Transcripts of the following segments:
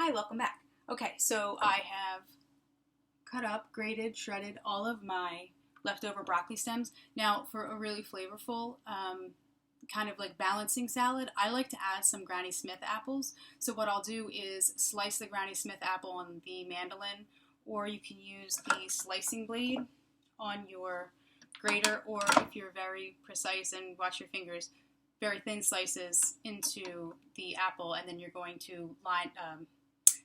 Hi, welcome back. Okay, so I have cut up, grated, shredded all of my leftover broccoli stems. Now, for a really flavorful, kind of like balancing salad, I like to add some Granny Smith apples. So what I'll do is slice the Granny Smith apple on the mandolin, or you can use the slicing blade on your grater, or if you're very precise and watch your fingers, very thin slices into the apple, and then you're going to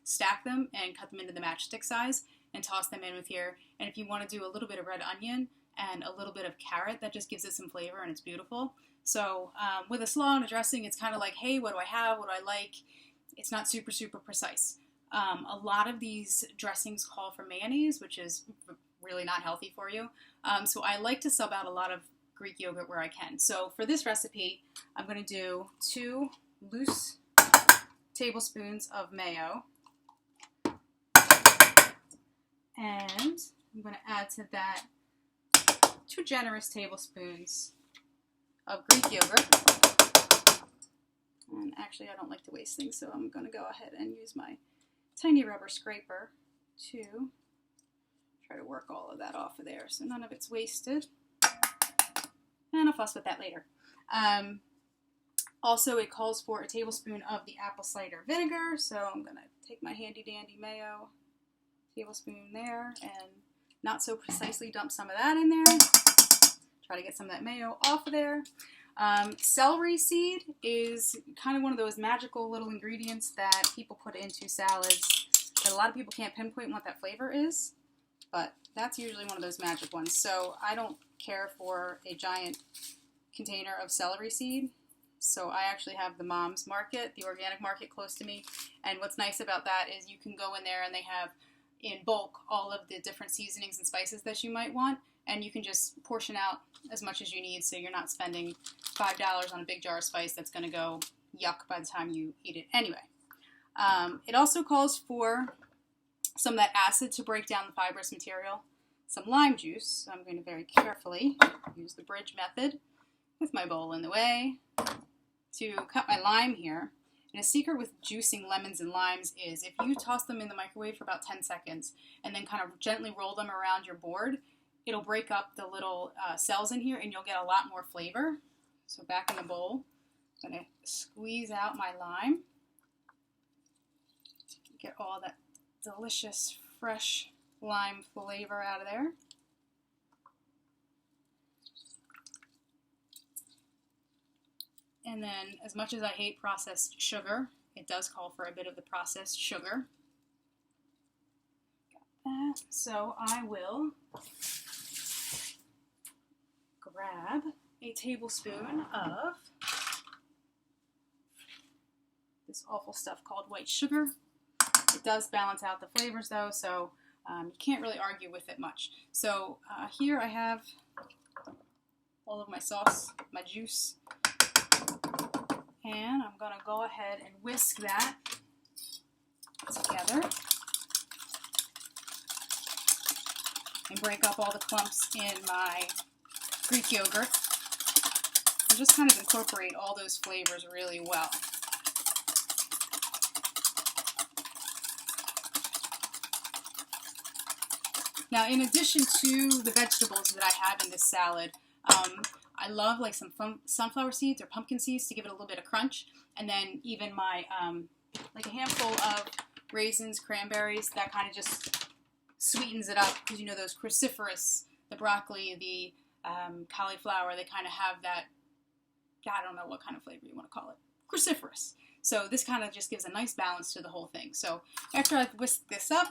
stack them and cut them into the matchstick size and toss them in with here. And if you want to do a little bit of red onion and a little bit of carrot, that just gives it some flavor and it's beautiful. So with a slaw and a dressing, it's kind of like, hey, what do I have? What do I like? It's not super, super precise. A lot of these dressings call for mayonnaise, which is really not healthy for you. So I like to sub out a lot of Greek yogurt where I can. So for this recipe, I'm going to do 2 loose tablespoons of mayo. And I'm going to add to that 2 generous tablespoons of Greek yogurt. And actually, I don't like to waste things, so I'm going to go ahead and use my tiny rubber scraper to try to work all of that off of there so none of it's wasted. And I'll fuss with that later. Also, it calls for a tablespoon of the apple cider vinegar, so I'm going to take my handy dandy mayo, tablespoon there, and not so precisely dump some of that in there. Try to get some of that mayo off of there. Celery seed is kind of one of those magical little ingredients that people put into salads that a lot of people can't pinpoint what that flavor is, but that's usually one of those magic ones. So I don't care for a giant container of celery seed. So I actually have the Mom's Market, the organic market close to me. And what's nice about that is you can go in there and they have in bulk all of the different seasonings and spices that you might want. And you can just portion out as much as you need so you're not spending $5 on a big jar of spice that's going to go yuck by the time you eat it anyway. It also calls for some of that acid to break down the fibrous material. Some lime juice. So I'm going to very carefully use the bridge method with my bowl in the way to cut my lime here. And a secret with juicing lemons and limes is if you toss them in the microwave for about 10 seconds and then kind of gently roll them around your board, it'll break up the little cells in here and you'll get a lot more flavor. So back in the bowl, I'm going to squeeze out my lime. Get all that delicious, fresh lime flavor out of there. And then, as much as I hate processed sugar, it does call for a bit of the processed sugar. Got that. So I will grab a tablespoon of this awful stuff called white sugar. It does balance out the flavors though, so you can't really argue with it much. So here I have all of my sauce, my juice, and I'm going to go ahead and whisk that together and break up all the clumps in my Greek yogurt and just kind of incorporate all those flavors really well. Now, in addition to the vegetables that I have in this salad, I love like some sunflower seeds or pumpkin seeds to give it a little bit of crunch, and then even my like a handful of raisins, cranberries, that kind of just sweetens it up because you know those cruciferous, the broccoli, the cauliflower, they kind of have that, I don't know what kind of flavor you want to call it, cruciferous. So this kind of just gives a nice balance to the whole thing. So after I've whisked this up,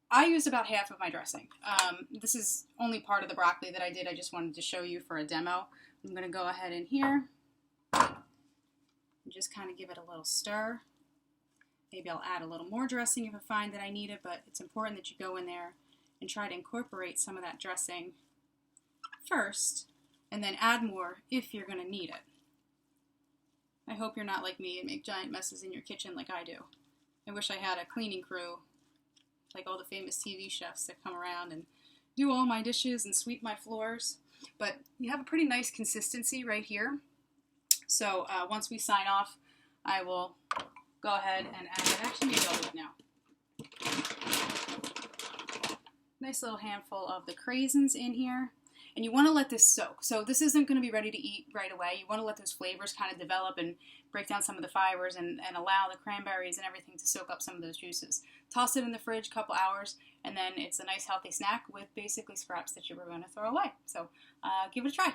I used about half of my dressing. This is only part of the broccoli that I did. I just wanted to show you for a demo. I'm going to go ahead in here and just kind of give it a little stir. Maybe I'll add a little more dressing if I find that I need it, but it's important that you go in there and try to incorporate some of that dressing first and then add more if you're going to need it. I hope you're not like me and make giant messes in your kitchen like I do. I wish I had a cleaning crew like all the famous TV chefs that come around and do all my dishes and sweep my floors. But you have a pretty nice consistency right here. So once we sign off, I will go ahead and add it. Actually, maybe I'll do it now. Nice little handful of the craisins in here. And you want to let this soak. So this isn't going to be ready to eat right away. You want to let those flavors kind of develop and break down some of the fibers and allow the cranberries and everything to soak up some of those juices. Toss it in the fridge a couple hours, and then it's a nice healthy snack with basically scraps that you were going to throw away. So give it a try.